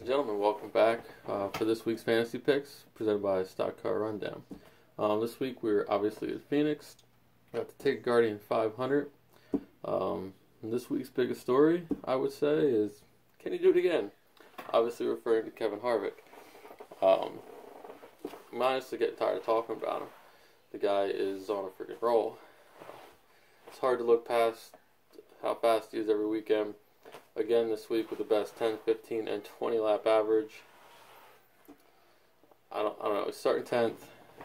gentlemen, welcome back for this week's fantasy picks presented by Stock Car Rundown. This week we're obviously at Phoenix. Got the TicketGuardian 500. This week's biggest story, I would say, is can he do it again? Obviously referring to Kevin Harvick. I'm honestly getting tired of talking about him. The guy is on a freaking roll. It's hard to look past how fast he is every weekend. Again this week with the best 10, 15, and 20 lap average. I don't know. He's starting 10th.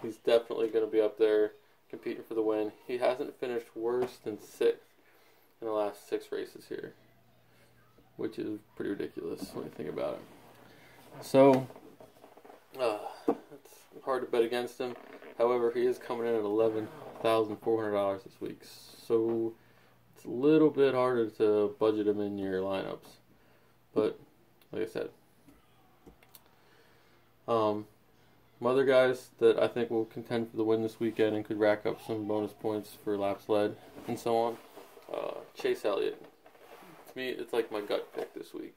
He's definitely going to be up there competing for the win. He hasn't finished worse than 6th in the last 6 races here, which is pretty ridiculous when you think about it. So, it's hard to bet against him. However, he is coming in at $11,400 this week. So, it's a little bit harder to budget him in your lineups. But, like I said, some other guys that I think will contend for the win this weekend and could rack up some bonus points for laps led and so on. Chase Elliott. To me, it's like my gut pick this week.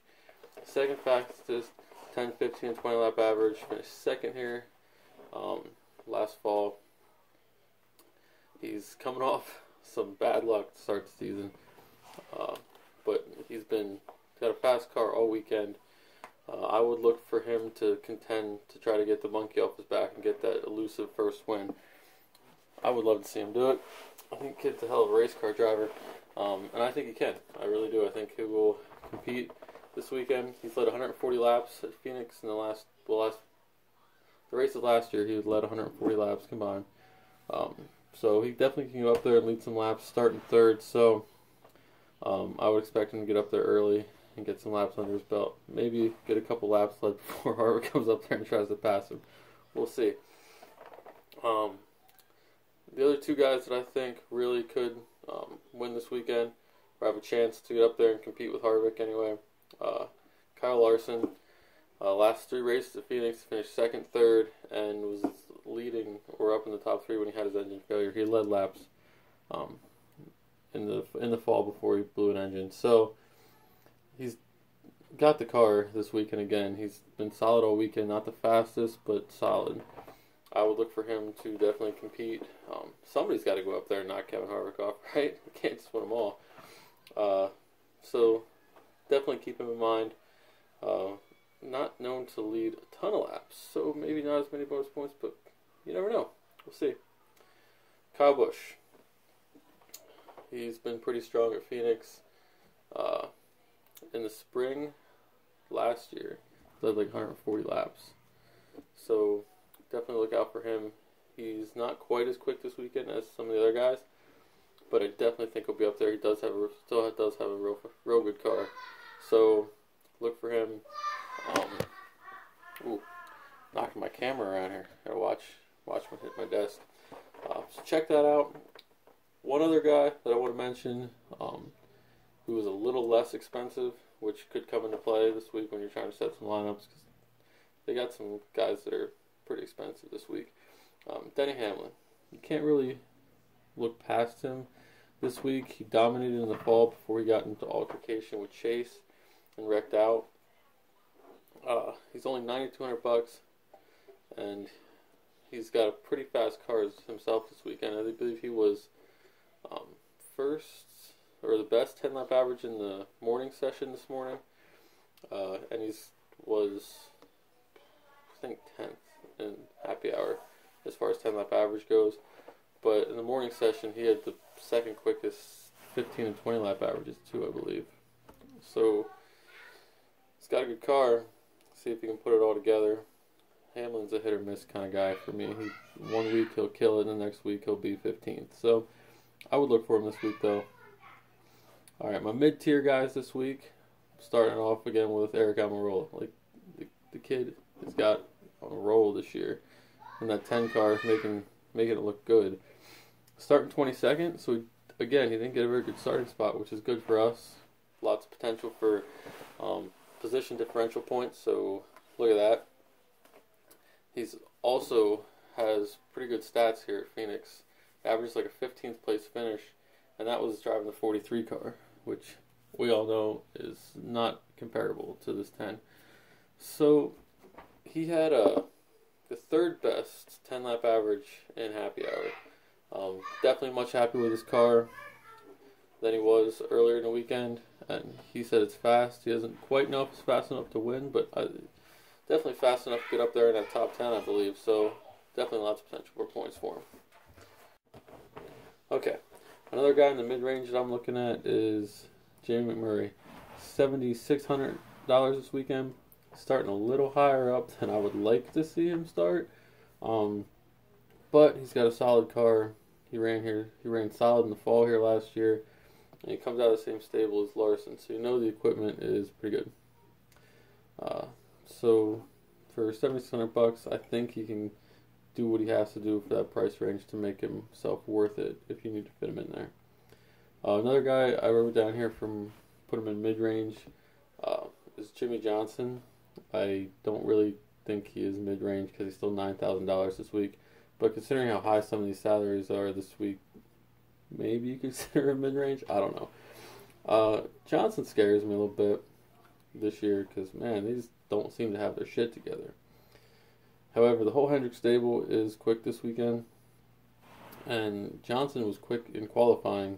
Second fastest 10, 15, and 20 lap average. Finished second here last fall. He's coming off some bad luck to start the season. But he's got a fast car all weekend. I would look for him to contend to try to get the monkey off his back and get that elusive first win. I would love to see him do it. I think the kid's a hell of a race car driver. And I think he can. I really do. I think he will compete this weekend. He's led 140 laps at Phoenix in the races last year. He led 140 laps combined. So he definitely can go up there and lead some laps, starting third. So I would expect him to get up there early and get some laps under his belt. Maybe get a couple laps led before Harvick comes up there and tries to pass him. We'll see. The other two guys that I think really could win this weekend or have a chance to get up there and compete with Harvick anyway. Kyle Larson, last 3 races at Phoenix, finished second, third, and was leading or up in the top 3 when he had his engine failure. He led laps in the fall before he blew an engine. So he's got the car this weekend again. He's been solid all weekend. Not the fastest, but solid. I would look for him to definitely compete. Somebody's got to go up there and knock Kevin Harvick off, right? You can't just win them all. So definitely keep him in mind. Not known to lead a ton of laps, so maybe not as many bonus points, but you never know. We'll see. Kyle Busch. He's been pretty strong at Phoenix. In the spring last year, led like 140 laps. So definitely look out for him. He's not quite as quick this weekend as some of the other guys, but I definitely think he'll be up there. He still does have a real good car. So look for him. Knocking my camera around here. Gotta watch me hit my desk. So check that out. One other guy that I want to mention, who is a little less expensive, which could come into play this week when you're trying to set some lineups, because they got some guys that are pretty expensive this week. Denny Hamlin. You can't really look past him this week. He dominated in the fall before he got into altercation with Chase and wrecked out. He's only $9,200, and he's got a pretty fast car himself this weekend. I believe he was first or the best 10 lap average in the morning session this morning, and he was, I think, 10th in happy hour as far as 10 lap average goes. But in the morning session, he had the second quickest 15 and 20 lap averages too, I believe. So he's got a good car. See if he can put it all together. Hamlin's a hit or miss kind of guy for me. One week he'll kill it, and the next week he'll be 15th. So I would look for him this week, though. All right, my mid-tier guys this week. Starting off again with Eric Almirola. Like the kid has got on a roll this year, and that 10 car making it look good. Starting 22nd, so he didn't get a very good starting spot, which is good for us. Lots of potential for position differential points, so look at that. He's also has pretty good stats here at Phoenix. Averages like a 15th place finish, and that was driving the 43 car, which we all know is not comparable to this 10. So he had the third best 10-lap average in happy hour. Definitely much happier with his car than he was earlier in the weekend. And he said it's fast. He doesn't quite know if it's fast enough to win, but definitely fast enough to get up there in that top 10, I believe. So definitely lots of potential for points for him. Okay, another guy in the mid-range that I'm looking at is Jamie McMurray. $7,600 this weekend. Starting a little higher up than I would like to see him start. But he's got a solid car. He ran solid in the fall here last year. And he comes out of the same stable as Larson. So you know the equipment is pretty good. So for $7,600, I think he can do what he has to do for that price range to make himself worth it if you need to fit him in there. Another guy I wrote down here put him in mid-range is Jimmy Johnson. I don't really think he is mid-range because he's still $9,000 this week. But considering how high some of these salaries are this week, maybe you consider him mid-range. I don't know. Johnson scares me a little bit this year because, man, they just don't seem to have their shit together. However, the whole Hendrick stable is quick this weekend, and Johnson was quick in qualifying.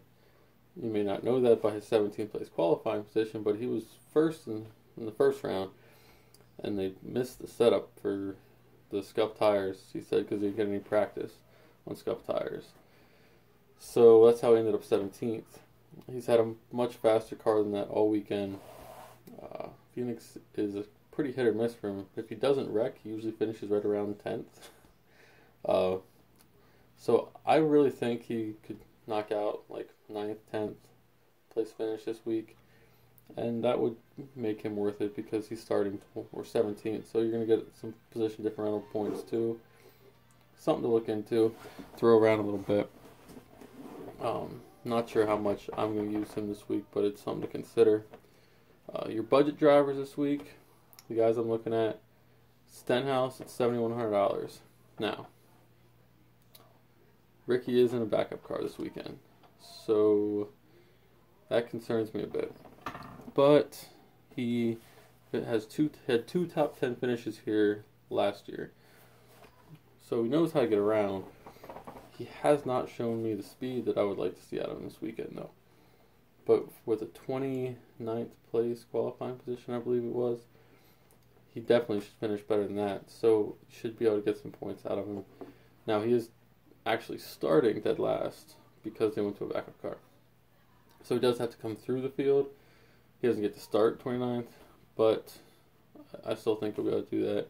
You may not know that by his 17th place qualifying position, but he was first in the first round, and they missed the setup for the scuffed tires, he said, because he didn't get any practice on scuffed tires. So that's how he ended up 17th. He's had a much faster car than that all weekend. Phoenix is a pretty hit or miss for him. If he doesn't wreck, he usually finishes right around 10th. So I really think he could knock out like 9th, 10th place finish this week. And that would make him worth it because he's starting or 17th. So you're going to get some position differential points too. Something to look into. Throw around a little bit. Not sure how much I'm going to use him this week, but it's something to consider. Your budget drivers this week, the guys I'm looking at, Stenhouse at $7,100. Now, Ricky is in a backup car this weekend, so that concerns me a bit. But he had two top 10 finishes here last year, so he knows how to get around. He has not shown me the speed that I would like to see out of him this weekend, though. But with a 29th place qualifying position, I believe it was, he definitely should finish better than that. So should be able to get some points out of him. Now, he is actually starting dead last because they went to a backup car. So he does have to come through the field. He doesn't get to start 29th, but I still think he'll be able to do that.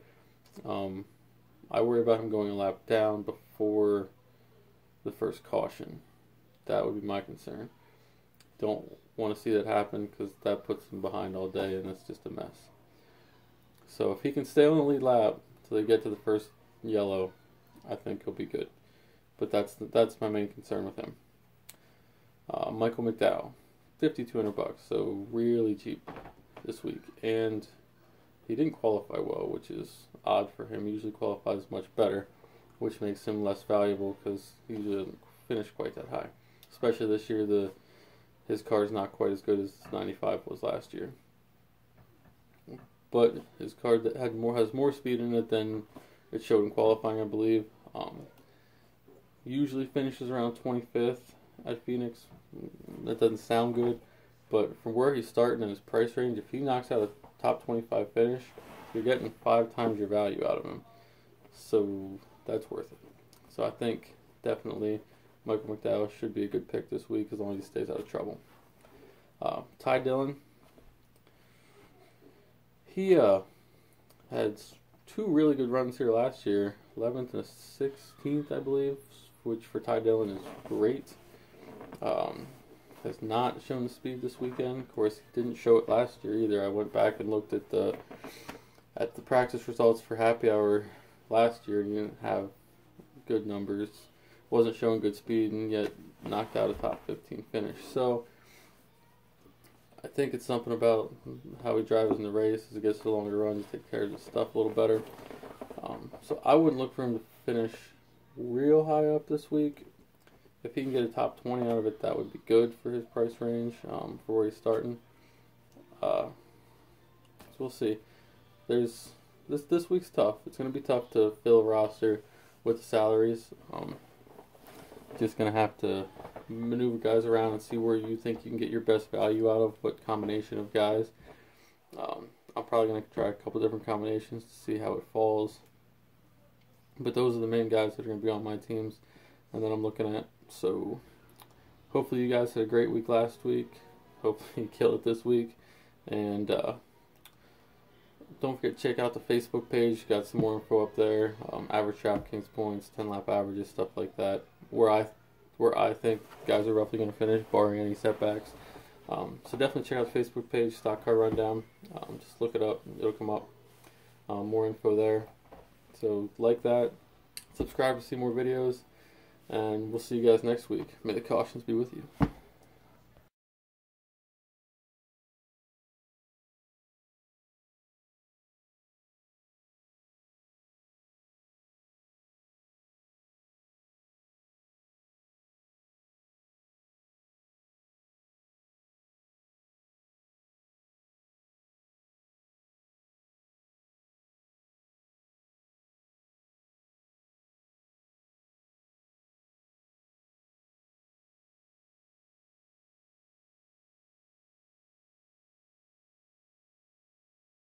I worry about him going a lap down before the first caution. That would be my concern. Don't want to see that happen because that puts him behind all day and it's just a mess. So if he can stay on the lead lap until they get to the first yellow, I think he'll be good. But that's my main concern with him. Michael McDowell, $5,200, so really cheap this week. And he didn't qualify well, which is odd for him. He usually qualifies much better, which makes him less valuable because he usually doesn't finish quite that high. Especially this year, his car is not quite as good as 95 was last year. But his car has more speed in it than it showed in qualifying, I believe. Usually finishes around 25th at Phoenix. That doesn't sound good, but from where he's starting in his price range, if he knocks out a top 25 finish, you're getting 5 times your value out of him. So that's worth it. So I think definitely Michael McDowell should be a good pick this week as long as he stays out of trouble. Ty Dillon, he had 2 really good runs here last year, 11th and 16th, I believe, which for Ty Dillon is great. Has not shown the speed this weekend. Of course, he didn't show it last year either. I went back and looked at the practice results for happy hour last year, and he didn't have good numbers. Wasn't showing good speed, and yet knocked out a top 15 finish. So I think it's something about how he drives in the race. As he gets to longer runs, take care of his stuff a little better. So I wouldn't look for him to finish real high up this week. If he can get a top 20 out of it, that would be good for his price range, for where he's starting. So we'll see. this week's tough. It's going to be tough to fill a roster with the salaries. Just going to have to maneuver guys around and see where you think you can get your best value out of what combination of guys. I'm probably going to try a couple different combinations to see how it falls. But those are the main guys that are going to be on my teams and that I'm looking at. So hopefully you guys had a great week last week. Hopefully you kill it this week. And don't forget to check out the Facebook page. Got some more info up there. Average DraftKings points, 10-lap averages, stuff like that. Where I think guys are roughly going to finish, barring any setbacks. So definitely check out the Facebook page, Stock Car Rundown. Just look it up. It'll come up. More info there. So like that. Subscribe to see more videos. And we'll see you guys next week. May the cautions be with you.